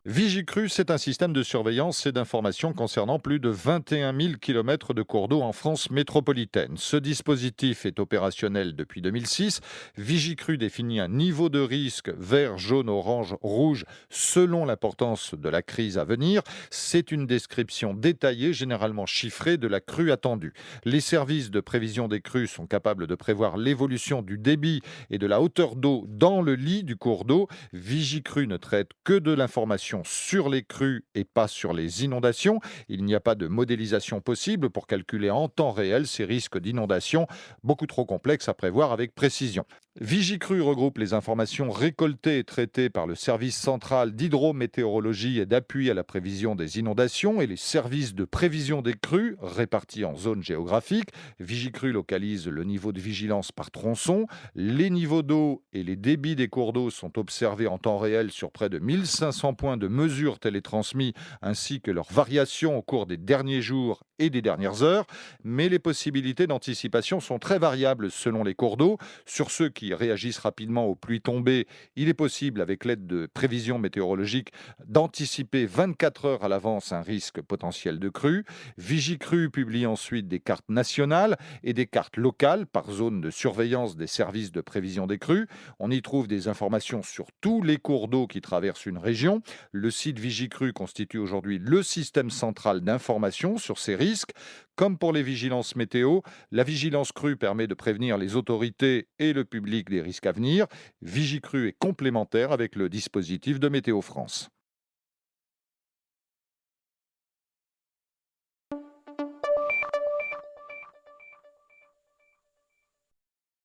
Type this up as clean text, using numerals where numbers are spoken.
Vigicru, c'est un système de surveillance et d'information concernant plus de 21 000 km de cours d'eau en France métropolitaine. Ce dispositif est opérationnel depuis 2006. Vigicru définit un niveau de risque vert, jaune, orange, rouge selon l'importance de la crise à venir. C'est une description détaillée, généralement chiffrée, de la crue attendue. Les services de prévision des crues sont capables de prévoir l'évolution du débit et de la hauteur d'eau dans le lit du cours d'eau. Vigicru ne traite que de l'information sur les crues et pas sur les inondations. Il n'y a pas de modélisation possible pour calculer en temps réel ces risques d'inondation, beaucoup trop complexes à prévoir avec précision. Vigicru regroupe les informations récoltées et traitées par le service central d'hydrométéorologie et d'appui à la prévision des inondations et les services de prévision des crues répartis en zones géographiques. Vigicru localise le niveau de vigilance par tronçon. Les niveaux d'eau et les débits des cours d'eau sont observés en temps réel sur près de 1500 points de mesure télétransmis ainsi que leurs variations au cours des derniers jours et des dernières heures. Mais les possibilités d'anticipation sont très variables selon les cours d'eau. Sur ceux qui réagissent rapidement aux pluies tombées, il est possible, avec l'aide de prévisions météorologiques, d'anticiper 24 heures à l'avance un risque potentiel de crue. Vigicru publie ensuite des cartes nationales et des cartes locales par zone de surveillance des services de prévision des crues. On y trouve des informations sur tous les cours d'eau qui traversent une région. Le site Vigicru constitue aujourd'hui le système central d'information sur ces risques. Comme pour les vigilances météo, la vigilance crue permet de prévenir les autorités et le public des risques à venir. Vigicru est complémentaire avec le dispositif de Météo France.